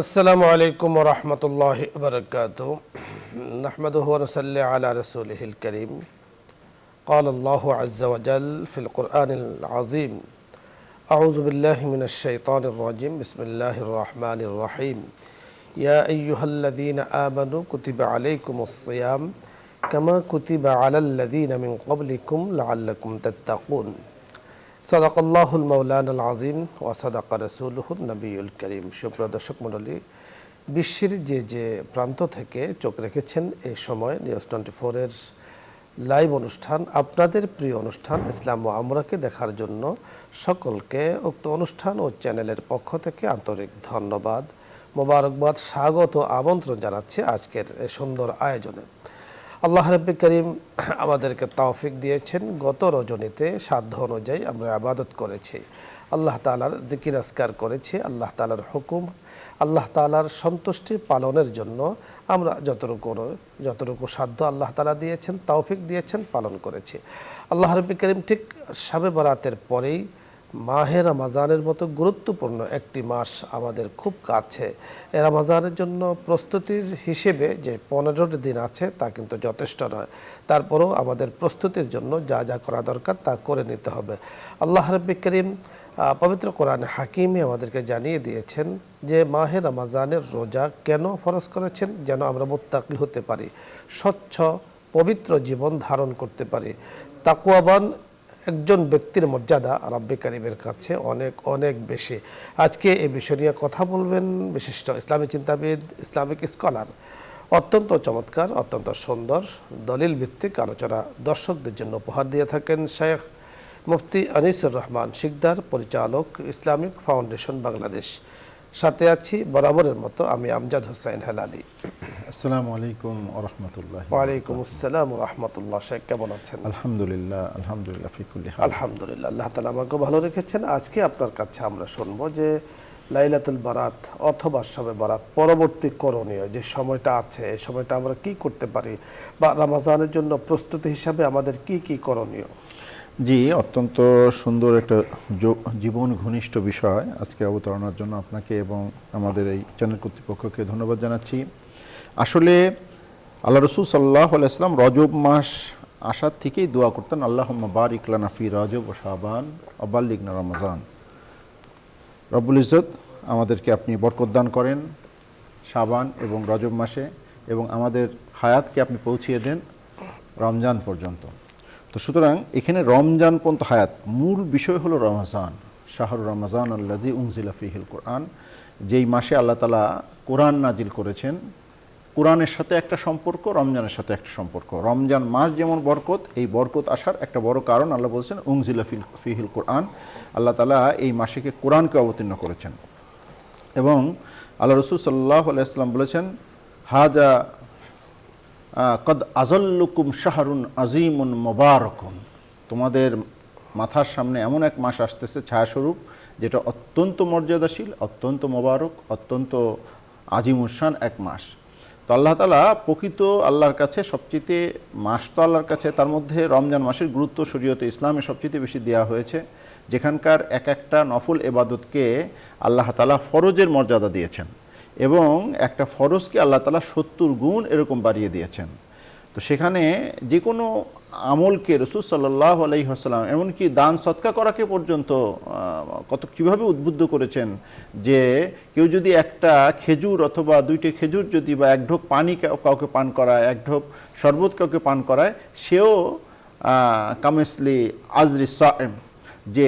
আসসালামু আলাইকুম ওয়া রাহমাতুল্লাহি ওয়া বারাকাতুহু নাহমাদুহু ওয়া নুসাল্লি আলা রাসূলিহিল কারীম ক্বালা আল্লাহু আযজা ওয়া জাল ফিল কুরআনিল আযীম আউযু বিল্লাহি মিনাশ শাইতানির রাজীম বিসমিল্লাহির রাহমানির রাহিম ইয়া আইয়ুহাল্লাযীনা আমানু কুতিবা আলাইকুমুস সিয়াম কামা কুতিবা আলাল্লাযীনা মিন ক্বাবলিকুম লাআল্লাকুম তাত্তাকুন সাদাকাল্লাহুল মাওলানাল আযীম ওয়া সাদাকা রাসূলুহুন নবিয়ুল কারীম। সুপ্রিয় দর্শক মণ্ডলী, বিশ্বের যে প্রান্ত থেকে চোখ রেখেছেন এই সময় নিউজ 24-এর লাইভ অনুষ্ঠান, আপনাদের প্রিয় অনুষ্ঠান ইসলাম ও আমরাকে দেখার জন্য সকলকে উক্ত অনুষ্ঠান ও চ্যানেলের পক্ষ থেকে আন্তরিক ধন্যবাদ, মোবারকবাদ, স্বাগত আমন্ত্রণ জানাচ্ছি আজকের এই সুন্দর আয়োজনে। আল্লাহ রাব্বুল কারীম আমাদেরকে তৌফিক দিয়েছেন, গত রজনীতে সাধ্য অনুযায়ী আমরা ইবাদত করেছি, আল্লাহ তাআলার জিকির আজকার করেছি, আল্লাহ তাআলার হুকুম, আল্লাহ তাআলার সন্তুষ্টি পালনের জন্য আমরা যতটুকু সাধ্য আল্লাহ তাআলা দিয়েছেন, তৌফিক দিয়েছেন, পালন করেছি। আল্লাহ রাব্বুল কারীম ঠিক শবে বরাতের পরেই মাহে রমজানের মতো গুরুত্বপূর্ণ একটি মাস আমাদের খুব কাছে। এই রমজানের জন্য প্রস্তুতির হিসেবে যে 15টি দিন আছে তা কিন্তু যথেষ্ট নয়, তারপরেও আমাদের প্রস্তুতির জন্য যা যা করা দরকার তা করে নিতে হবে। আল্লাহ রাব্বুল কারীম পবিত্র কোরআনে হাকিমে আমাদেরকে জানিয়ে দিয়েছেন যে মাহে রমজানের রোজা কেন ফরজ করেছেন, যেন আমরা মুত্তাকি হতে পারি, স্বচ্ছ পবিত্র জীবন ধারণ করতে পারি। তাকওয়াবান একজন ব্যক্তির মর্যাদা রাব্বুল কারীমের কাছে অনেক অনেক বেশি। আজকে এই বিষয় নিয়ে কথা বলবেন বিশিষ্ট ইসলামী চিন্তাবিদ, ইসলামিক স্কলার। অত্যন্ত চমৎকার, অত্যন্ত সুন্দর দলিল ভিত্তিক আলোচনা দর্শকদের জন্য উপহার দিয়ে থাকেন শেখ মুফতি আনিসুর রহমান শিকদার, পরিচালক, ইসলামিক ফাউন্ডেশন বাংলাদেশ। সাথে আছি বরাবরের মতো আমি আমজাদ হোসেন হেলালি। আসসালামু আলাইকুম ওয়া রাহমাতুল্লাহি। ওয়ালাইকুম আসসালাম ওয়া রাহমাতুল্লাহ। শেখ কেমন আছেন? আলহামদুলিল্লাহ ফি কুল্লি হাল। আলহামদুলিল্লাহ, আল্লাহ তাআলা আমাকে ভালো রেখেছেন। আজকে আপনার কাছে আমরা শুনবো যে লাইলাতুল বারাত অথবা শবে বারাত পরবর্তী করণীয় যে সময়টা আছে, এই সময়টা আমরা কি করতে পারি, বা রমজানের জন্য প্রস্তুতি হিসাবে আমাদের কি কি করণীয়। জি, অত্যন্ত সুন্দর একটা জীবন ঘনিষ্ঠ বিষয় আজকে অবতারণার জন্য আপনাকে এবং আমাদের এই চ্যানেল কর্তৃপক্ষকে ধন্যবাদ জানাচ্ছি। আসলে আল্লাহ রাসূল সাল্লাল্লাহু আলাইহি ওয়াসাল্লাম রজব মাস আসার থেকেই দোয়া করতেন, আল্লাহুম্মা বারিক লানা ফি রজব ওয়া শাবান ওয়া বাল্লিগনা রমজান। রব্বুল ইজ্জত আমাদেরকে আপনি বরকত দান করেন শাবান এবং রজব মাসে, এবং আমাদের হায়াতকে আপনি পৌঁছিয়ে দেন রমজান পর্যন্ত। তো সুতরাং এখানে রমজান পর্যন্ত হায়াত, মূল বিষয় হলো রমজান, শাহরু রমজান আল্লাযী উনজিলা ফীহিল কোরআন, যেই মাসে আল্লাহ তাআলা কোরআন নাজিল করেছেন। কোরআনের সাথে একটা সম্পর্ক, রমজানের সাথে একটা সম্পর্ক। রমজান মাস যেমন বরকত, এই বরকত আসার একটা বড় কারণ আল্লাহ বলছেন উনজিলা ফীহিল কোরআন, আল্লাহ তাআলা এই মাসেকে কোরআনকে অবতীর্ণ করেছেন। এবং আল্লাহ রাসূল সাল্লাল্লাহু আলাইহি ওয়াসাল্লাম বলেছেন, হাজা কদ আযাল্লুকুম শাহরুন আযীমুন মুবারাকুন, তোমাদের মাথার সামনে এমন এক মাস আসতেছে ছায়াস্বরূপ, যেটা অত্যন্ত মর্যাদাশীল, অত্যন্ত মোবারক, অত্যন্ত আজিমুশান এক মাস। তো আল্লাহ তাআলা প্রকৃত আল্লাহর কাছে সবচেয়ে মাস তো আল্লাহর কাছে, তার মধ্যে রমজান মাসের গুরুত্ব শরীয়তে ইসলামে সবচেয়ে বেশি দেওয়া হয়েছে, যেখানকার এক একটা নফল ইবাদতকে আল্লাহ তাআলা ফরজের মর্যাদা দিয়েছেন, এবং একটা ফরজকে আল্লাহ তাআলা 70 গুণ এরকম বাড়িয়ে দিয়েছেন। তো সেখানে যে কোনো আমলকে রাসূল সাল্লাল্লাহু আলাইহি ওয়াসাল্লাম এমনকি দান সদকা করাকে পর্যন্ত কীভাবে উদ্বুদ্ধ করেছেন, যে কেউ যদি একটা খেজুর অথবা 2টে খেজুর যদি বা এক ঢোক পানি কাউকে পান করায়, এক ঢোক শরবত কাউকে পান করায়, সেও কামিসলি আজরি সায়েম, যে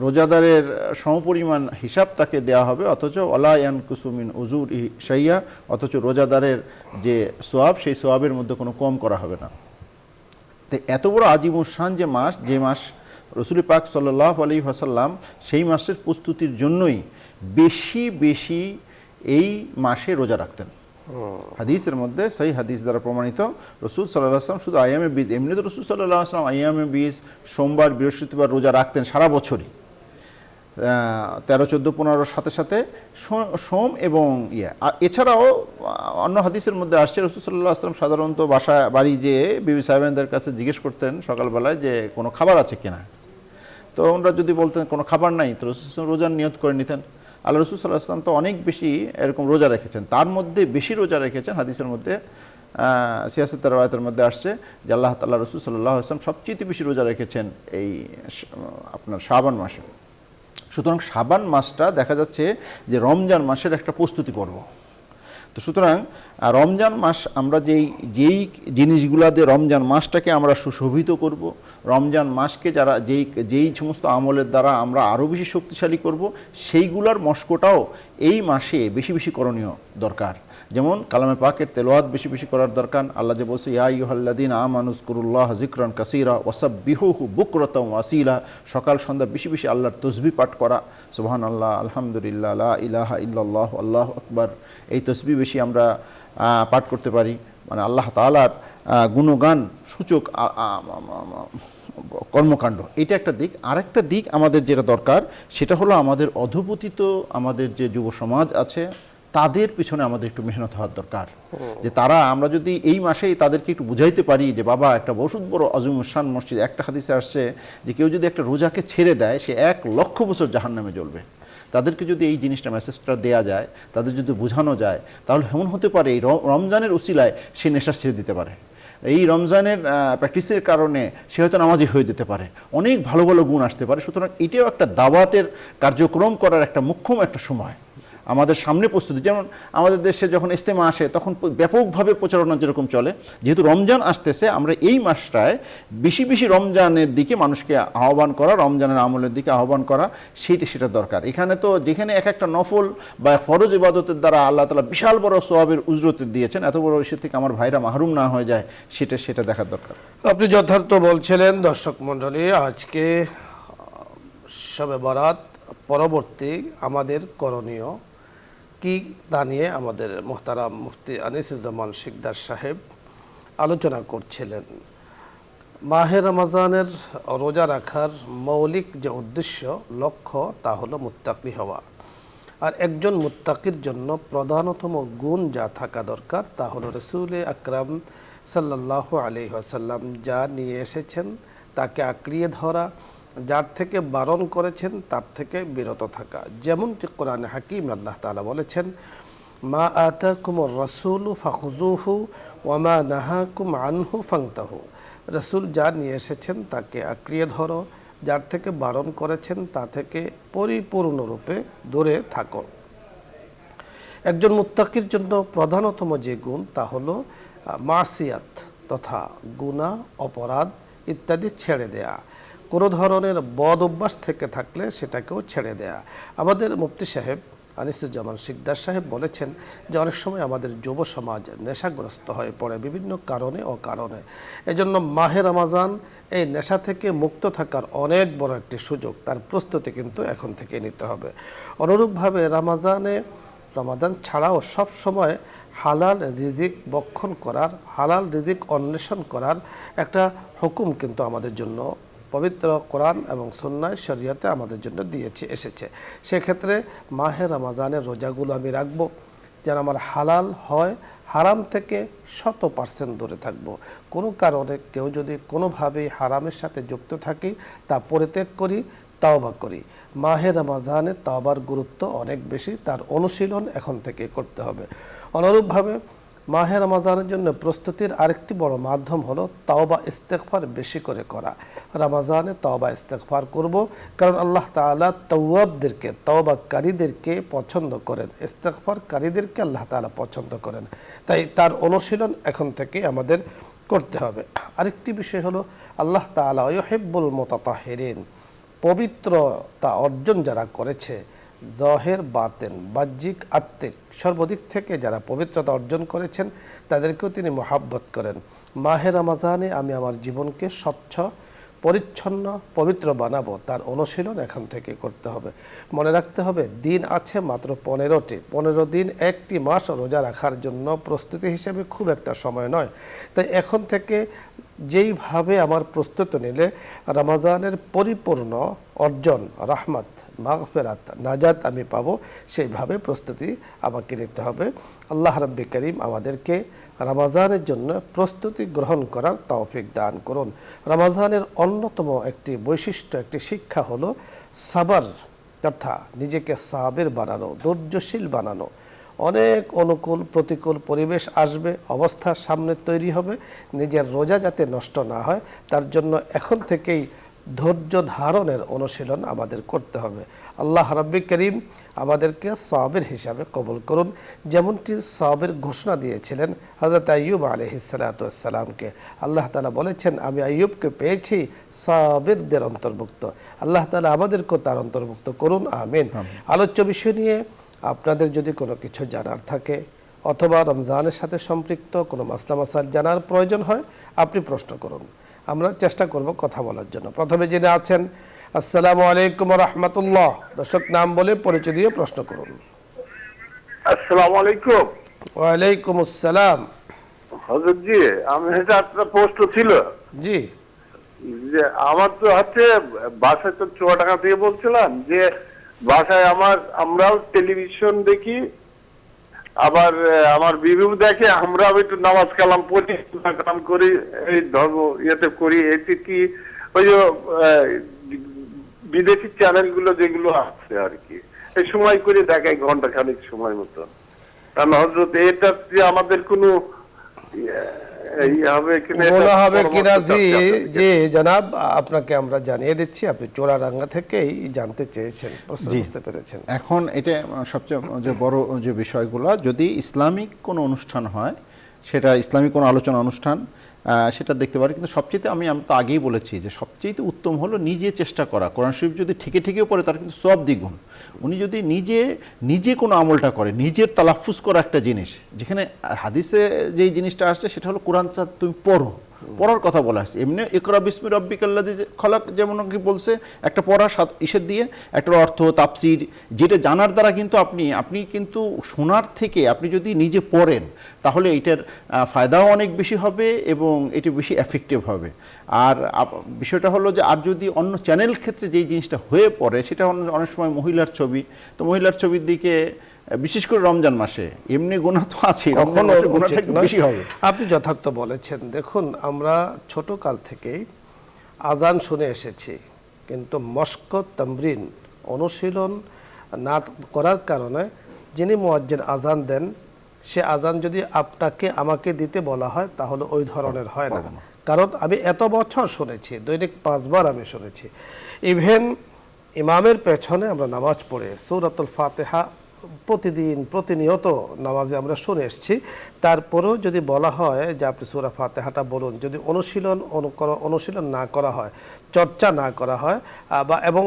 রোজাদারের সমপরিমাণ হিসাব তাকে দেওয়া হবে, অথচ ওয়ালা ইয়ানকুসু মিন উজুরিহি শাইয়া, অথচ রোজাদারের যে সোয়াব সেই সোয়াবের মধ্যে কোনো কম করা হবে না। তো এত বড় আজিমুশান যে মাস রাসূল পাক সাল্লাল্লাহু আলাইহি ওয়াসাল্লাম সেই মাসের প্রস্তুতির জন্যই বেশি এই মাসে রোজা রাখতেন। হাদিসের মধ্যে সেই হাদিস দ্বারা প্রমাণিত, রাসূল সাল্লাল্লাহু আলাইহি ওয়াসাল্লাম শুধু আইয়ামে বীজ, এমনি তো রাসূল সাল্লাল্লাহু আলাইহি ওয়াসাল্লাম আইয়ামে বীজ, সোমবার, বৃহস্পতিবার রোজা রাখতেন সারা বছরই, 13, 14, 15 সাথে সাথে সোম এবং আর এছাড়াও অন্য হাদিসের মধ্যে আসছে রাসূল সাল্লাল্লাহু আলাইহি ওয়াসাল্লাম সাধারণত বাড়ি যেয়ে বিবি সাহেবদের কাছে জিজ্ঞেস করতেন সকালবেলায় যে কোনো খাবার আছে কিনা। তো ওনারা যদি বলতেন কোনো খাবার নাই, তো রাসূল রোজার নিয়ত করে নিতেন। আল্লাহ রাসূল সাল্লাল্লাহু আলাইহি ওয়াসাল্লাম তো অনেক বেশি এরকম রোজা রেখেছেন, তার মধ্যে বেশি রোজা রেখেছেন হাদিসের মধ্যে সিয়াসতের রাওয়ায়াতের মধ্যে আসছে যে আল্লাহ তাআলা রাসূল সাল্লাল্লাহু আলাইহি ওয়াসাল্লাম সবচেয়ে বেশি রোজা রেখেছেন এই আপনার শাবান মাসে। সুতরাং শাবান মাসটা দেখা যাচ্ছে যে রমজান মাসের একটা প্রস্তুতি পর্ব। তো সুতরাং রমজান মাস আমরা যেই জিনিসগুলা দিয়ে রমজান মাসটাকে আমরা সুশোভিত করব, রমজান মাসকে যারা যেই সমস্ত আমলের দ্বারা আমরা আরও বেশি শক্তিশালী করব, সেইগুলার মস্কটাও এই মাসে বেশি বেশি করণীয় দরকার। যেমন কালামে পাকের তেলাওয়াত বেশি বেশি করার দরকার। আল্লাহ যে বলছে ইয়া আইয়ুহাল্লাযীনা আমানু যকুরুল্লাহ যিকরান কাসীরা ওয়াসাব্বিহুহু বুকরাতাও ওয়াসীলা, সকাল সন্ধ্যা বেশি বেশি আল্লাহর তাসবিহ পাঠ করা, সুবহানাল্লাহ, আলহামদুলিল্লাহ, লা ইলাহা ইল্লাল্লাহ, আল্লাহু আকবার, এই তাসবিহ বেশি আমরা পাঠ করতে পারি। মানে আল্লাহ তাআলার গুণগান সূচক কর্মকাণ্ড, এটা একটা দিক। আরেকটা দিক আমাদের যেটা দরকার সেটা হলো আমাদের অধঃপতিত আমাদের যে যুব সমাজ আছে তাদের পিছনে আমাদের একটু মেহনত হওয়ার দরকার। যে তারা আমরা যদি এই মাসেই তাদেরকে একটু বুঝাইতে পারি যে বাবা একটা বহুত বড় আযীমুশ-শান মসজিদ, একটা হাদিসে আসছে যে কেউ যদি একটা রোজাকে ছেড়ে দেয় সে 1,00,000 বছর জাহান্নামে জ্বলবে। তাদেরকে যদি এই জিনিসটা মেসেজটা দেয়া যায়, তাদের যদি বোঝানো যায়, তাহলে এমন হতে পারে এই রমজানের উসিলায় সে নেশা ছেড়ে দিতে পারে, এই রমজানের প্র্যাকটিসের কারণে সে হয়তো নামাজি হয়ে যেতে পারে, অনেক ভালো ভালো গুণ আসতে পারে। সুতরাং এটাও একটা দাওয়াতের কার্যক্রম করার একটা মুখ্যম একটা সময় আমাদের সামনে প্রস্তুতি। যেমন আমাদের দেশে যখন ইজতেমা আসে তখন ব্যাপকভাবে প্রচারণা যেরকম চলে, যেহেতু রমজান আসতেছে আমরা এই মাসটায় বেশি বেশি রমজানের দিকে মানুষকে আহ্বান করা, রমজানের আমলের দিকে আহ্বান করা, সেটা দরকার। এখানে তো যেখানে এক একটা নফল বা ফরজ ইবাদতের দ্বারা আল্লাহ তাআলা বিশাল বড় সওয়াবের উজরত দিয়েছেন, এত বড় ইস্যু থেকে আমার ভাইরা মাহরুম না হয়ে যায়, সেটা দেখার দরকার। আপনি যথার্থ বলছিলেন। দর্শক মণ্ডলী, আজকে শবে বরাত পরবর্তী আমাদের করণীয় কি তা নিয়ে আমাদের মোহতারাম মুফতি আনিসুজ্জামান শিকদার সাহেব আলোচনা করছিলেন। মাহে রমজানের রোজা রাখার মৌলিক যে উদ্দেশ্য, লক্ষ্য, তা হলো মুত্তাকি হওয়া। আর একজন মুত্তাকির জন্য প্রধানতম গুণ যা থাকা দরকার তা হলো রাসূল আকরাম সাল্লাল্লাহু আলাইহি ওয়াসাল্লাম যা নিয়ে এসেছেন তাকে আঁকড়িয়ে ধরা, যার থেকে বারণ করেছেন তার থেকে বিরত থাকা। যেমনটি কোরআনে হাকিম আল্লাহ তাআলা বলেছেন, মা আতাকুমুর রাসূলু ফাখুযুহু ওয়া মা নাহাকুম আনহু ফান্তাহু। রাসূল যা নিয়ে এসেছেন তাকে আঁকড়িয়ে ধরো, যার থেকে বারণ করেছেন তা থেকে পরিপূর্ণরূপে দূরে থাকো। একজন মুত্তাকির জন্য প্রধানতম যে গুণ তা হলো মাসিয়াত তথা গুনাহ, অপরাধ ইত্যাদি ছেড়ে দেয়া। কোনো ধরনের বদ অভ্যাস থেকে থাকলে সেটাকেও ছেড়ে দেয়া। আমাদের মুফতি সাহেব আনিসুজ্জামান শিকদার সাহেব বলেছেন যে অনেক সময় আমাদের যুব সমাজ নেশাগ্রস্ত হয়ে পড়ে বিভিন্ন কারণে অকারণে। এজন্য মাহে রমজান এই নেশা থেকে মুক্ত থাকার অনেক বড় একটি সুযোগ, তার প্রস্তুতি কিন্তু এখন থেকে নিতে হবে। অনুরূপভাবে রমাদান ছাড়াও সব সময় হালাল রিজিক বক্ষণ করার, হালাল রিজিক অন্বেষণ করার একটা হুকুম কিন্তু আমাদের জন্য পবিত্র কোরআন এবং সুন্নাহ শরীয়তে আমাদের জন্য এসেছে। সেক্ষেত্রে মাহে রমজানের রোজাগুলো আমি রাখবো যেন আমার হালাল হয়, হারাম থেকে 100% দূরে থাকবো। কোনো কারণে কেউ যদি কোনোভাবেই হারামের সাথে যুক্ত থাকি তা পরিত্যাগ করি, তাওবা করি। মাহে রমজানে তাওবার গুরুত্ব অনেক বেশি, তার অনুশীলন এখন থেকে করতে হবে। অনুরূপভাবে মাহে রমজানের জন্য প্রস্তুতির আরেকটি বড় মাধ্যম হলো তাওবা ইস্তেগফার বেশি করে করা। রমজানে তাওবা ইস্তেগফার করব, কারণ আল্লাহ তাআলা তাওয়াবদেরকে, তাওবাকারীদেরকে পছন্দ করেন, ইস্তেগফারকারীদেরকে আল্লাহ তাআলা পছন্দ করেন। তাই তার অনুশীলন এখন থেকে আমাদের করতে হবে। আরেকটি বিষয় হলো আল্লাহ তাআলা ইউহিব্বুল মুতাতাহহিরিন, পবিত্রতা অর্জন যারা করেছে, জহের বাতেন, বাহ্যিক আত্মিক সর্বদিক থেকে যারা পবিত্রতা অর্জন করেছেন তাদেরকেও তিনি মহাব্বত করেন। মাহে রমজানে আমি আমার জীবনকে স্বচ্ছ, পরিচ্ছন্ন, পবিত্র বানাবো, তার অনুশীলন এখন থেকে করতে হবে। মনে রাখতে হবে দিন আছে মাত্র 15টি। 15 দিন একটি মাস রোজা রাখার জন্য প্রস্তুতি হিসেবে খুব একটা সময় নয়। তাই এখন থেকে যেইভাবে আমার প্রস্তুতি নিলে রমজানের পরিপূর্ণ অর্জন, রাহমাত, মাগফিরাত, নাজাত আমি পাবো, সেইভাবে প্রস্তুতি আমাকে নিতে হবে। আল্লাহ রাব্বি করিম আমাদেরকে রমজানের জন্য প্রস্তুতি গ্রহণ করার তৌফিক দান করুন। রমজানের অন্যতম একটি বৈশিষ্ট্য, একটি শিক্ষা হলো সাবর, অর্থাৎ নিজেকে সাবির বানানো, ধৈর্যশীল বানানো। অনেক অনুকূল প্রতিকূল পরিবেশ আসবে, অবস্থার সামনে তৈরি হবে, নিজের রোজা যাতে নষ্ট না হয় তার জন্য এখন থেকেই ধৈর্য ধারণের অনুশীলন আমাদের করতে হবে। আল্লাহ রাব্বি করিম আমাদেরকে সাবির হিসাবে কবুল করুন, যেমনটি সাবির ঘোষণা দিয়েছিলেন হযরত আইয়ুব আলাইহিসসালামকে। আল্লাহ তাআলা বলেছেন, আমি আইয়ুবকে পেয়েছি সাবিরদের অন্তর্ভুক্ত। আল্লাহ তাআলা আমাদেরকেও তার অন্তর্ভুক্ত করুন, আমিন। আলোচ্য বিষয় নিয়ে আপনাদের যদি কোনো কিছু জানার থাকে অথবা রমজানের সাথে সম্পৃক্ত কোনো মাসলা মাসাইল জানার প্রয়োজন হয়, আপনি প্রশ্ন করুন, আমরা চেষ্টা করব কথা বলার জন্য। প্রথমে যিনি আছেন, আসসালামু আলাইকুম ওয়া রাহমাতুল্লাহ। দর্শক নাম বলে পরিচয় দিয়ে প্রশ্ন করুন। আসসালামু আলাইকুম। ওয়া আলাইকুম আসসালাম। হযরত জি, আমি এটা একটা প্রশ্ন ছিল জি যে আমার তো হচ্ছে বাসায় তো চুয়াডাঙ্গা থেকে বলছিলাম যে বাসায় আমরাও টেলিভিশন দেখি, আবার আমার বিবিও দেখে, আমরাও একটু নামাজ কালাম পড়ি, কালাম করি, এই ধর্ম ইয়েতে করি। এটি কি ওই যে বিদেশি চ্যানেলগুলো যেগুলো আছে আর কি, এই সময় করে দেখায় ঘন্টা খানিক সময় মতো। কারণ হযরত এটা যে আমাদের কোনো বলা হবে কিনা? জি জি জনাব, আপনাকে আমরা জানিয়ে দিচ্ছি, আপনি চোরাডাঙ্গা থেকেই জানতে চেয়েছেন, বুঝতে পেরেছেন। এখন এটা সবচেয়ে যে বড় যে বিষয়গুলো, যদি ইসলামিক কোনো অনুষ্ঠান হয়, সেটা ইসলামিক কোনো আলোচনা অনুষ্ঠান, সেটা দেখতে পারি। কিন্তু সবচেয়ে আমি তো আগেই বলেছি যে সবচেয়ে উত্তম হলো নিজে চেষ্টা করা। কোরআন শরীফ যদি ঠিকও পড়ে তার কিন্তু সব দ্বিগুণ। উনি যদি নিজে কোনো আমলটা করে, নিজের তালাফুজ করা একটা জিনিস, যেখানে হাদিসে যেই জিনিসটা আসছে সেটা হলো কোরআনটা তুমি পড়ার কথা বলা আসছে। এমনি ইকরা বিসমি রাব্বিকাল্লাযী খলাক যেমন কি বলছে, একটা পড়া ইসের দিয়ে একটা অর্থ তাফসির যেটা জানার দ্বারা কিন্তু আপনি কিন্তু শোনার থেকে আপনি যদি নিজে পড়েন তাহলে এটার ফায়দাও অনেক বেশি হবে এবং এটি বেশি এফেক্টিভ হবে। আর বিষয়টা হলো যে আর যদি অন্য চ্যানেল ক্ষেত্রে যেই জিনিসটা হয়ে পড়ে, সেটা অনেক সময় মহিলার ছবি, তো মহিলার ছবির দিকে বিশেষ করে রমজান মাসে এমনি গুনাহ তো আছে, গুনাহটা একটু বেশি হবে। আপনি যথার্থ বলেছেন। দেখুন, আমরা ছোটকাল থেকেই আজান শুনে এসেছি, কিন্তু মশক তামরিন অনুশীলন না করার কারণে যিনি মুয়াজ্জিন আজান দেন, সে আজান যদি আপনাকে আমাকে দিতে বলা হয় তাহলে ওই ধরনের হয় না। কারণ আমি এত বছর শুনেছি, দৈনিক 5 বার আমি শুনেছি। ইভেন ইমামের পেছনে আমরা নামাজ পড়ে সূরাতুল ফাতিহা প্রতিনিয়ত নামাজে আমরা শুনে এসেছি। তারপরেও যদি বলা হয় যে আপনি সূরা ফাতিহাটা বলুন, যদি অনুশীলন না করা হয়, চর্চা না করা হয়, এবং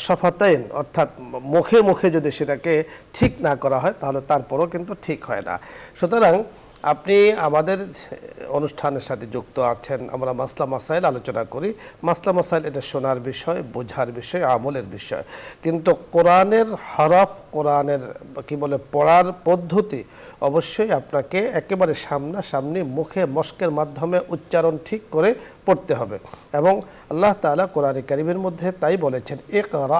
শফাতাইন অর্থাৎ মুখে মুখে যদি সেটাকে ঠিক না করা হয়, তাহলে তারপরেও কিন্তু ঠিক হয় না। সুতরাং আপনি আমাদের অনুষ্ঠানের সাথে যুক্ত আছেন, আমরা মাসলা মাসাইল আলোচনা করি। মাসলা মাসাইল এটা শোনার বিষয়, বোঝার বিষয়, আমলের বিষয়। কিন্তু কোরআনের হরফ, কোরআনের কি বলে পড়ার পদ্ধতি অবশ্যই আপনাকে একেবারে সামনাসামনি মুখে মশকের মাধ্যমে উচ্চারণ ঠিক করে পড়তে হবে। এবং আল্লাহ তাআলা কোরআনে কারীমের মধ্যে তাই বলেছেন, ইকরা,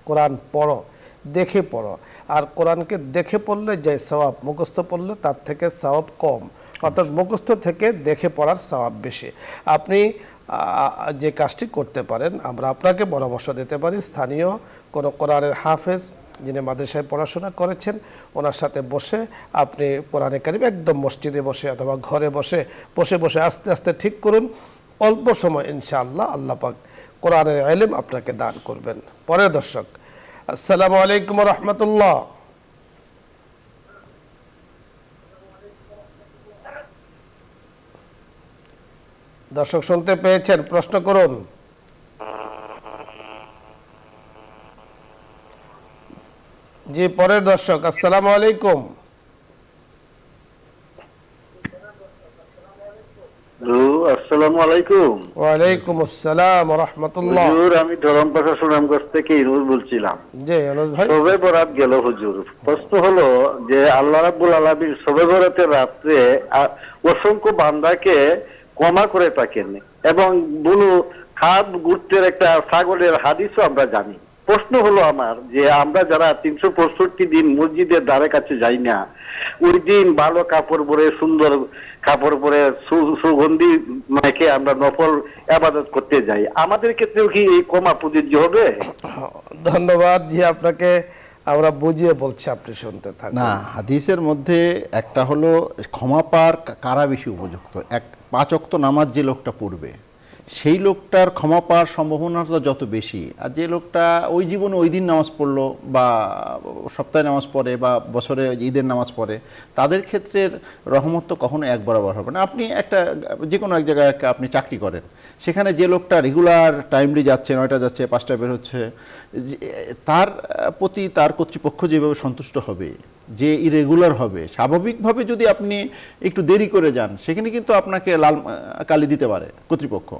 কোরআন পড়ো, দেখে পড়ো। আর কোরআনকে দেখে পড়লে যে সওয়াব, মুখস্থ পড়লে তার থেকে সওয়াব কম, অর্থাৎ মুখস্থ থেকে দেখে পড়ার সওয়াব বেশি। আপনি যে কাজটি করতে পারেন, আমরা আপনাকে পরামর্শ দিতে পারি, স্থানীয় কোনো কোরআনের হাফেজ যিনি মাদ্রাসায় পড়াশোনা করেছেন, ওনার সাথে বসে আপনি কোরআনে কারীম একদম মসজিদে বসে অথবা ঘরে বসে আস্তে আস্তে ঠিক করুন। অল্প সময় ইনশাআল্লাহ আল্লাহ পাক কোরআনের ইলম আপনাকে দান করবেন। পরের দর্শক, আসসালামু আলাইকুম ওয়া রাহমাতুল্লাহ। দর্শক শুনতে পেয়েছেন? প্রশ্ন করুন। জি, পরের দর্শক, আসসালামু আলাইকুম। আসসালামু আলাইকুম। ওয়ালাইকুম আসসালাম ওয়া রাহমাতুল্লাহ। হুজুর, আমি ধরমপাশা সুনামগঞ্জ থেকে ইনুস বলছিলাম। জি ইনুস ভাই। শবে বরাত গেল হুজুর, প্রশ্ন হলো যে আল্লাহ রাব্বুল আলামিন শবে বরাতের রাত্রে অসংখ্য বান্দাকে ক্ষমা করে থাকেন এবং বুনু খাদ গুরতের একটা ছাগলের হাদিসও আমরা জানি। প্রশ্ন হলো আমার যে আমরা যারা 365 দিন মসজিদের দ্বারে কাছে যাই না, ওই দিন ভালো কাপড় পরে, সুন্দর কাপড় পরে, সুগন্ধি মাইকে আমরা নফল ইবাদত করতে যাই, আমাদের ক্ষেত্রেও কি এই কমা প্রযোজ্য হবে? ধন্যবাদ জি, আপনাকে আমরা বুঝিয়ে বলছি, আপনি শুনতে থাকুন। না, হাদিসের মধ্যে একটা হলো ক্ষমা পাওয়ার কারা বেশি উপযুক্ত। 5 ওয়াক্ত নামাজ যে লোকটা পড়বে সেই লোকটার ক্ষমা পাওয়ার সম্ভাবনাটা যত বেশি, আর যে লোকটা ওই জীবনে ওই দিন নামাজ পড়লো বা সপ্তাহে নামাজ পড়ে বা বছরে ঈদের নামাজ পড়ে, তাদের ক্ষেত্রে রহমত তো কখনো এক বরাবর হবে না। আপনি একটা যে কোনো এক জায়গায় আপনি চাকরি করেন, সেখানে যে লোকটা রেগুলার টাইমলি যাচ্ছে, 9টা যাচ্ছে, 5টায় বের হচ্ছে, তার প্রতি তার কর্তৃপক্ষ যেভাবে সন্তুষ্ট হবে, যে ইরেগুলার হবে, স্বাভাবিকভাবে যদি আপনি একটু দেরি করে যান, সেখানে কিন্তু আপনাকে লাল কালি দিতে পারে কর্তৃপক্ষ।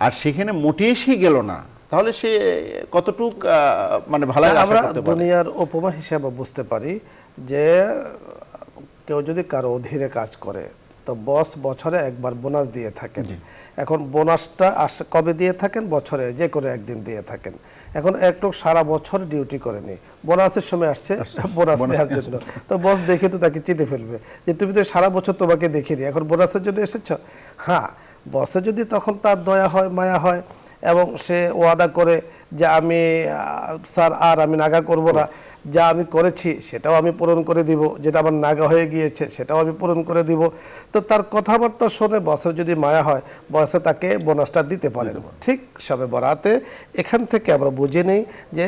আর সেখানে মোটেই সে গেল না, তাহলে সে কতটুক মানে ভালো আমরা দুনিয়ার উপমা হিসেবে বুঝতে পারি যে কেউ যদি কারো অধীনে কাজ করে, তো বস বছরে একবার বোনাস দিয়ে থাকেন। এখন বোনাসটা কবে দিয়ে থাকেন? বছরে যে কোনো একদিন দিয়ে থাকেন। এখন এক লোক সারা বছর ডিউটি করেনি, বোনাসের সময় আসছে বোনাস নেওয়ার জন্য, তো বস দেখে তো তাকে চিনে ফেলবে যে তুমি তো সারা বছর তোমাকে দেখিনি, এখন বোনাসের জন্য এসেছ। হ্যাঁ, বসে যদি তখন তার দয়া হয়, মায়া হয়, এবং সে ওয়াদা করে যে আমি স্যার আর আমি নাগা করব না, যা আমি করেছি সেটাও আমি পূরণ করে দিব, যেটা আমার নাগা হয়ে গিয়েছে সেটাও আমি পূরণ করে দিব, তো তার কথাবার্তা শুনে বসের যদি মায়া হয়, বসে তাকে বোনাসটা দিতে পারেন। ঠিক সবে বরাতে এখান থেকে আমরা বুঝে নিই যে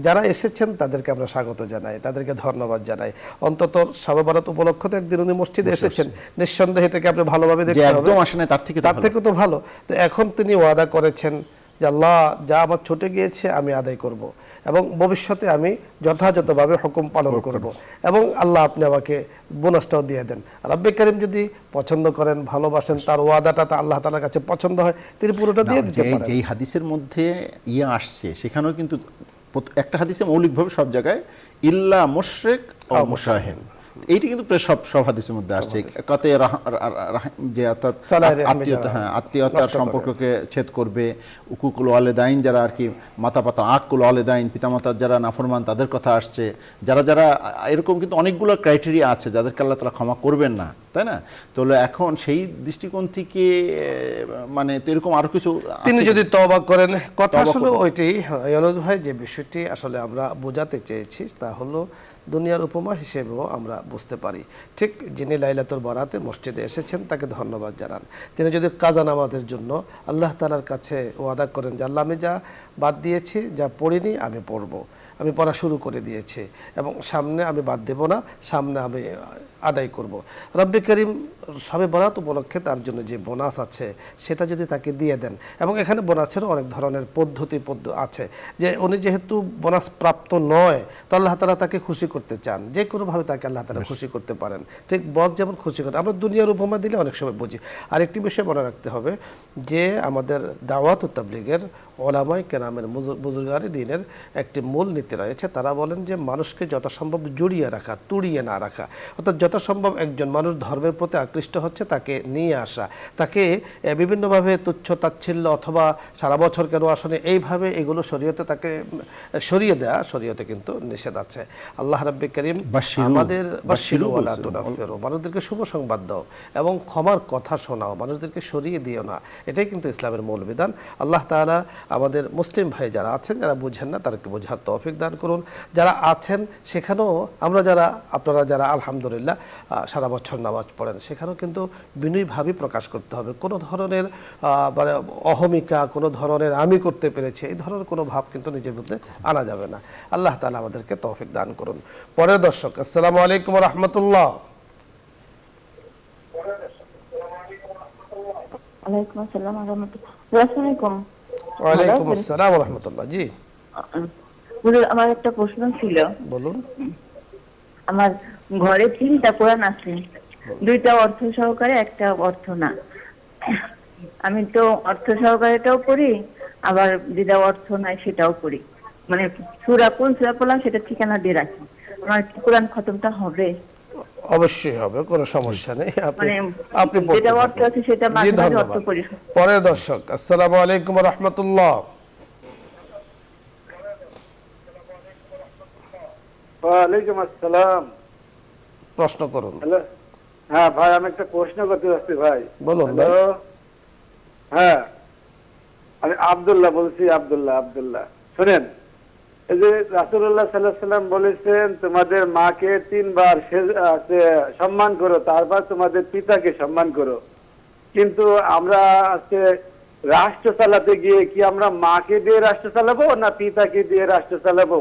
যারা এসেছেন তাদেরকে আমরা স্বাগত জানাই, তাদেরকে ধন্যবাদ জানাই। অন্তত সবে বরাত উপলক্ষে একদিন উনি মসজিদে এসেছেন, নিঃসন্দেহে এটাকে আপনি ভালোভাবে দেখতে হবে, তার থেকে তো ভালো। তো এখন তিনি ওয়াদা করেছেন যে আল্লাহ যা আমার ছুটে গিয়েছে আমি আদায় করব, এবং ভবিষ্যতে আমি যথাযথভাবে হুকুম পালন করব, এবং আল্লাহ আপনি আমাকে বোনাসটাও দিয়ে দেন। রব্বে কারীম যদি পছন্দ করেন, ভালোবাসেন, তার ওয়াদাটা তা আল্লাহ তাআলার কাছে পছন্দ হয়, তিনি পুরোটা দিয়ে দিতে পারেন। এই হাদিসের মধ্যে আসছে, সেখানেও কিন্তু একটা হাদিসে মৌলিকভাবে সব জায়গায় ইল্লা মুশরিক ও মুশাহিন, এইটা কিন্তু প্রায় সব হাদিসের মধ্যে আসছে। কাতে যে আত্মীয়তার সম্পর্ককে ছেদ করবে, উকুকুল ওয়ালিদাইন যারা আর কি মাতা পাতা আকুল ওয়ালিদাইন পিতামাতার যারা নাফরমান তাদের কথা আসছে, যারা যারা এরকম কিন্তু অনেকগুলো ক্রাইটেরিয়া আছে যাদেরকে আল্লাহ তাআলা ক্ষমা করবেন না, তাই না? তো এখন সেই দৃষ্টিকোণ থেকে মানে তো এরকম আরো কিছু তিনি যদি তওবা করেন, কথা আসলে ওইটাই ইউনুস ভাই, যে বিষয়টি আসলে আমরা বোঝাতে চেয়েছি তা হলো দুনিয়ার উপমা হিসেবেও আমরা বুঝতে পারি। ঠিক যিনি লাইলাতুল বরাতে মসজিদে এসেছেন তাকে ধন্যবাদ জানান। তিনি যদি কাজা নামাজের জন্য আল্লাহ তাআলার কাছে ওয়াদা করেন যে আল্লাহ আমি যা বাদ দিয়েছি, যা পড়িনি আমি পড়ব, আমি পড়া শুরু করে দিয়েছি, এবং সামনে আমি বাদ দেব না, সামনে আমি আদায় করব। রব্বে করিম সবে বরাত উপলক্ষে তার জন্য যে বোনাস আছে সেটা যদি তাকে দিয়ে দেন, এবং এখানে বোনাসেরও অনেক ধরনের পদ্ধতি আছে, যে উনি যেহেতু বোনাস প্রাপ্ত নয়, তো আল্লাহ তাআলা তাকে খুশি করতে চান, যে কোনোভাবে তাকে আল্লাহ তাআলা খুশি করতে পারেন। ঠিক বস যেমন খুশি করে, আমরা দুনিয়ার উপমা দিলে অনেক সময় বুঝি। আরেকটি বিষয় মনে রাখতে হবে যে আমাদের দাওয়াত ও তাবলীগের ওলামায়ে কেরামের বুজুর্গানে দ্বীনের একটি মূল নীতি রয়েছে। তারা বলেন যে মানুষকে যথাসম্ভব জড়িয়ে রাখা, তুড়িয়ে না রাখা, অর্থাৎ যথাসম্ভব একজন মানুষ ধর্মের প্রতি আকৃষ্ট হচ্ছে তাকে নিয়ে আসা, তাকে বিভিন্নভাবে তুচ্ছ তাচ্ছিল্য অথবা সারা বছর কেন আসনে এইভাবে এগুলো শরীয়তে তাকে সরিয়ে দেয়া, শরীয়তে কিন্তু নিষেধ আছে। আল্লাহ রাব্বুল কারীম আমাদের বাশিরু ওয়ালা তুনাফিরু, মানুষদেরকে শুভ সংবাদ দাও এবং ক্ষমার কথা শোনাও, মানুষদেরকে সরিয়ে দিও না, এটাই কিন্তু ইসলামের মূল বিধান। আল্লাহ তাআলা আমাদের মুসলিম ভাই যারা আছেন, যারা বুঝেন না তাদেরকে বোঝার তৌফিক দান করুন, যারা আছেন সেখানেও আমরা যারা, আপনারা যারা আলহামদুলিল্লাহ সারা বছর নামাজ পড়েন, সেখানেও কিন্তু বিনয়ীভাবে প্রকাশ করতে হবে। কোনো ধরনের মানে অহমিকা, কোনো ধরনের আমি করতে পেরেছি এই ধরনের কোনো ভাব কিন্তু নিজের মধ্যে আনা যাবে না। আল্লাহ তাআলা আমাদেরকে তৌফিক দান করুন। পরের দর্শক, আসসালামু আলাইকুম ওয়া রাহমাতুল্লাহ। ওয়ালাইকুম আসসালাম ওয়া রাহমাতুল্লাহ। আসসালামু আলাইকুম। ওয়ালাইকুম আসসালাম ওয়া রাহমাতুল্লাহ। জি হুজুর, আমার একটা প্রশ্ন ছিল। বলুন। আমার ঘরে 3টা কোরআন আছে, 2টা অর্থ সহকারে, একটা অর্থ না। আমি তো অর্থ সহকারেটাও পড়ি, আবার যেটা অর্থ নাই সেটাও পড়ি, মানে সূরা কোন সূরা পড়লাম সেটা ঠিকানা দিয়ে রাখি। আমার কোরআন খতমটা হবে? অবশ্যই হবে, কোনো সমস্যা নেই। আপনি যেটা অর্থ আছে সেটা মাঝে মাঝে অর্থ পড়ি। পরের দর্শক, আসসালামু আলাইকুম ওয়া রাহমাতুল্লাহ। ওয়ালাইকুম আসসালাম। প্রশ্ন করুন। হ্যালো, হ্যাঁ ভাই, আমি একটা প্রশ্ন করতে চাচ্ছি ভাই। বলুন ভাই। হ্যালো, হ্যাঁ, আমি আব্দুল্লাহ বলছি, আব্দুল্লাহ শুনেন, এই যে রাসূলুল্লাহ সাল্লাল্লাহু আলাইহি সাল্লাম বলেছেন তোমাদের মাকে 3 বার সম্মান করো, তারপর তোমাদের পিতাকে সম্মান করো। কিন্তু আমরা আজকে রাষ্ট্র চালাতে গিয়ে কি আমরা মাকে দিয়ে রাষ্ট্র চালাবো না পিতাকে দিয়ে রাষ্ট্র চালাবো?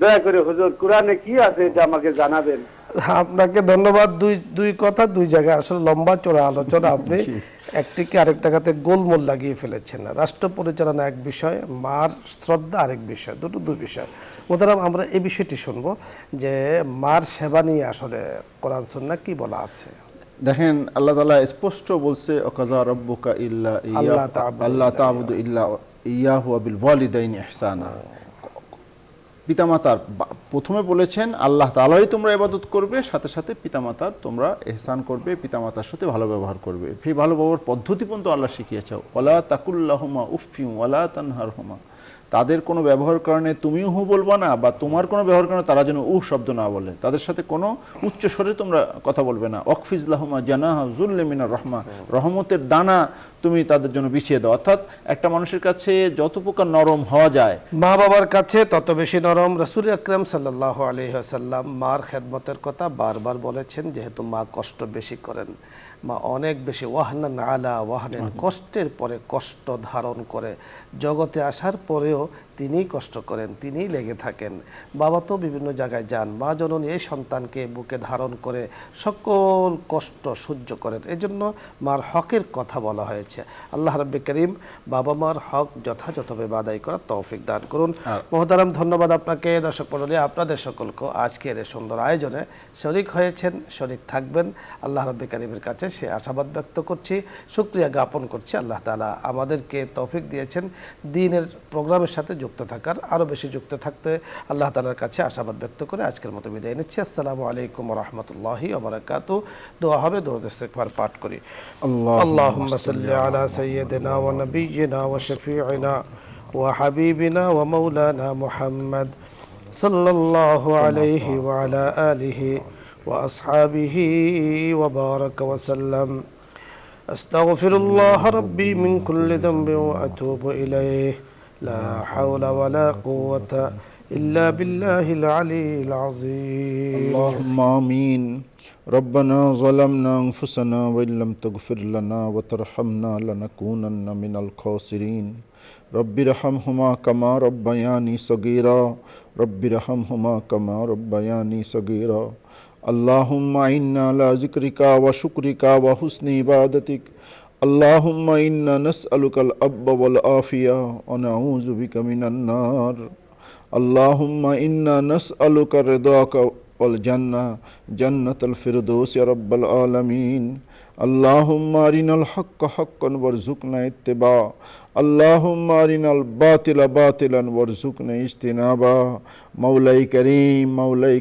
দয়া করে হুজুর, কোরআনে কি আছে এটা আমাকে জানাবেন। আপনাকে ধন্যবাদ। দুই কথা দুই জায়গায়, আসলে লম্বা চড়া আলোচনা, আপনি একটিকে আরেকটাতে গোলমোল লাগিয়ে ফেলেছেন। রাষ্ট্র পরিচালনা এক বিষয়, মার শ্রদ্ধা আরেক বিষয়, দুই বিষয়। মোহতারাম, আমরা এই বিষয়টি শুনবো যে মার সেবা নিয়ে আসলে কোরআন সুন্নাহ কি বলা আছে। দেখেন, আল্লাহ তাআলা স্পষ্ট বলছে, ওয়াকাযা রাব্বুকা ইল্লা আল্লাহ তা'বুদু ইল্লা ইয়াহু ওয়া বিল ওয়ালিদাইনি ইহসানা। পিতামাতার প্রথমে বলেছেন আল্লাহ তাআলাই তোমরা ইবাদত করবে, সাথে সাথে পিতামাতার তোমরা ইহসান করবে, পিতামাতার সাথে ভালো ব্যবহার করবে। সেই ভালো ব্যবহার পদ্ধতি পর্যন্ত আল্লাহ শিখিয়েছে। ওয়ালা তাকুল্লাহুমা উফফিন ওয়ালা তানহারহুমা। তাদের কোনো ব্যবহার কারণে তুমিও হু বলবা না, বা তোমার কোনো ব্যবহার কারণে তারা যেন উহ শব্দ না বলে। তাদের সাথে কোনো উচ্চ স্বরে তোমরা কথা বলবে না। ওয়াকফিজ লাহুমা জানাহা যুল্লি মিনার রাহমা। রহমতের ডানা তুমি তাদের জন্য বিছিয়ে দাও। অর্থাৎ একটা মানুষের কাছে যত প্রকার নরম হওয়া যায়, মা বাবার কাছে তত বেশি নরম। রাসূল আকরাম সাল্লাল্লাহু আলাইহি ওয়াসাল্লাম মার খেদমতের কথা বারবার বলেছেন, যেহেতু মা কষ্ট বেশি করেন, মা অনেক বেশি ওয়াহনান আলা ওয়াহনান, কষ্টের পরে কষ্ট ধারণ করে, জগতে আসার পরেও তিনিই কষ্ট করেন, তিনিই লেগে থাকেন। বাবা তো বিভিন্ন জায়গায় যান, মা জননী এই সন্তানকে বুকে ধারণ করে সকল কষ্ট সহ্য করেন। এই জন্য মার হকের কথা বলা হয়েছে। আল্লাহ রাব্বুল কারীম বাবা মার হক যথাযথভাবে আদায় করার তৌফিক দান করুন। মহতারাম, ধন্যবাদ আপনাকে। দর্শক মণ্ডলী, আপনাদের সকলকে আজকের এই সুন্দর আয়োজনে শরীক হয়েছেন, শরীক থাকবেন, আল্লাহ রাব্বুল কারীমের কাছে সে আশাবাদ ব্যক্ত করছি, শুকরিয়া জ্ঞাপন করছি। আল্লাহ তাআলা আমাদেরকে তৌফিক দিয়েছেন দ্বীনের প্রোগ্রামের সাথে যুক্ত থাকার, আরও বেশি যুক্ত থাকতে আল্লাহ তাআলার কাছে আশাবাদ ব্যক্ত করে আজকের মতো বিদায় নিচ্ছি। আসসালামু আলাইকুম ওয়া রাহমাতুল্লাহি ওয়া বারাকাতুহু। দোয়া হবে, দরুদ ইস্তিগফার পাঠ করি। আল্লাহুম্মা সাল্লি আলা সাইয়্যিদিনা ওয়া নাবিয়্যিনা ওয়া শাফিঈনা ওয়া হাবিবিনা ওয়া মাওলানা মুহাম্মদ সাল্লাল্লাহু আলাইহি ওয়া আলা আলিহি ওয়া আসহাবিহি ওয়া বারাকা ওয়া সাল্লাম। আস্তাগফিরুল্লাহ রাব্বি মিন কুল্লি যামবিন ওয়া আতুবু ইলাইহি। لا حول ولا قوة إلا بالله العلي العظيم. اللهم آمين. ربنا ظلمنا أنفسنا وإن لم تغفر لنا وترحمنا لنكونن من الخاسرين. رب ارحمهما كما ربياني صغيرا. رب ارحمهما كما ربياني صغيرا. اللهم إنا على ذكرك وشكرك وحسن عبادتك. اللهم إنا نسألك الأب والعافية ونعوذ بك من النار. اللهم إنا نسألك رضاك والجنة جنة الفردوس يا رب العالمين. اللهم أرنا الحق حقا وارزقنا اتباعه. اللهم أرنا الباطل باطلا وارزقنا اجتنابا. মাওলাই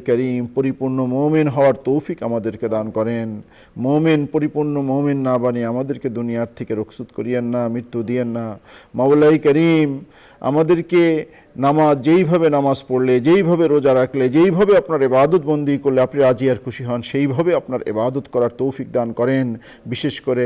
করিম, পরিপূর্ণ মুমিন হওয়ার তৌফিক আমাদেরকে দান করেন। পরিপূর্ণ মুমিন না বানিয়ে আমাদেরকে দুনিয়ার থেকে রুখসুত করিয়েন না, মৃত্যু দিয়েন না। মাওলাই করিম, আমাদেরকে যেইভাবে নামাজ পড়লে, যেইভাবে রোজা রাখলে, যেইভাবে আপনার ইবাদত বন্দি করলে আপনি রাজি আর খুশি হন, সেইভাবে আপনার ইবাদত করার তৌফিক দান করেন। বিশেষ করে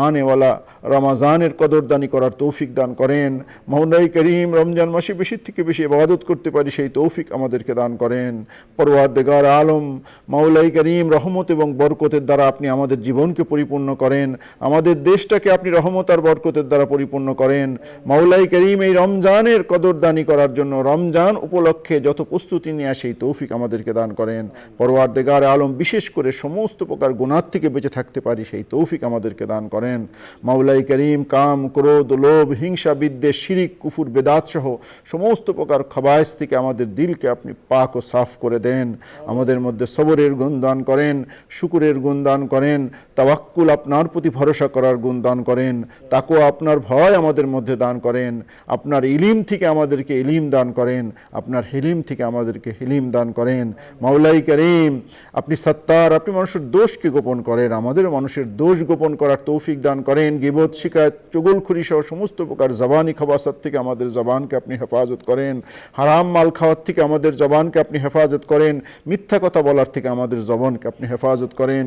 আনেওয়ালা রমাজানের কদরদানি করার তৌফিক দান করেন। মাওলাই করিম, রমজান মাসে বেশি থেকে বেশি ইবাদত করতে পারি সেই তৌফিক আমাদেরকে দান করেন। পরওয়ারদিগার আলম, মাওলাই করিম, রহমত এবং বরকতের দ্বারা আপনি আমাদের জীবনকে পরিপূর্ণ করেন, আমাদের দেশটাকে আপনি রহমত আর বরকতের দ্বারা পরিপূর্ণ করেন। মাওলাই করিম, এই রমজানের কদরদানি করার জন্য, রমজান উপলক্ষে যত প্রস্তুতি নিয়ে সেই তৌফিক আমাদেরকে দান করেন। পরওয়ারদিগার আলম, বিশেষ করে সমস্ত প্রকার গুনাহ থেকে বেঁচে থাকতে পারি সেই তৌফিক আমাদেরকে দান করেন। মাওলাই করিম, কাম, ক্রোধ, লোভ, হিংসা, বিদ্বেষ, শিরিক, কুফুর, বেদাত সহ সমস্ত প্রকার খাবায়েস থেকে আমাদের দিলকে আপনি পাক ও সাফ করে দেন। আমাদের মধ্যে সবরের গুণ দান করেন, শুকরের গুণ দান করেন, তাওয়াক্কুল, আপনার প্রতি ভরসা করার গুণ দান করেন, তাকওয়া, আপনার ভয় আমাদের মধ্যে দান করেন, আপনার ইলিম থেকে আমাদেরকে ইলিম দান করেন, আপনার হিলিম থেকে আমাদেরকে হিলিম দান করেন। মাওলাই করিম, আপনি সত্তার, আপনি মানুষের দোষকে গোপন করেন, আমাদের মানুষের দোষ গোপন করার তৌফিক তৌফিক দান করেন। গীবত, শিকায়ত, চুগলখুরি সহ সমস্ত প্রকার জবানি খবাসাত থেকে আমাদের জবানকে আপনি হেফাজত করেন। হারাম মাল খাওয়ার থেকে আমাদের জবানকে আপনি হেফাজত করেন। মিথ্যা কথা বলার থেকে আমাদের জবানকে আপনি হেফাজত করেন।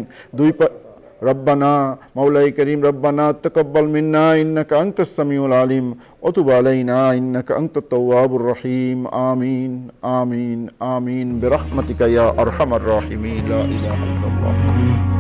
রব্বানা মাওলাই করিম রব্বানা তাকাব্বাল মিন্না ইন্নাকা আনতাস সামিউল আলিম ওয়া তুব আলাইনা ইন্নাকা আনতাত তাওয়াবুর রহিম। আমিন আমিন আমিন বিরহমাতিকা ইয়া আরহামার রাহিমিন। লা ইলাহা ইল্লাল্লাহ।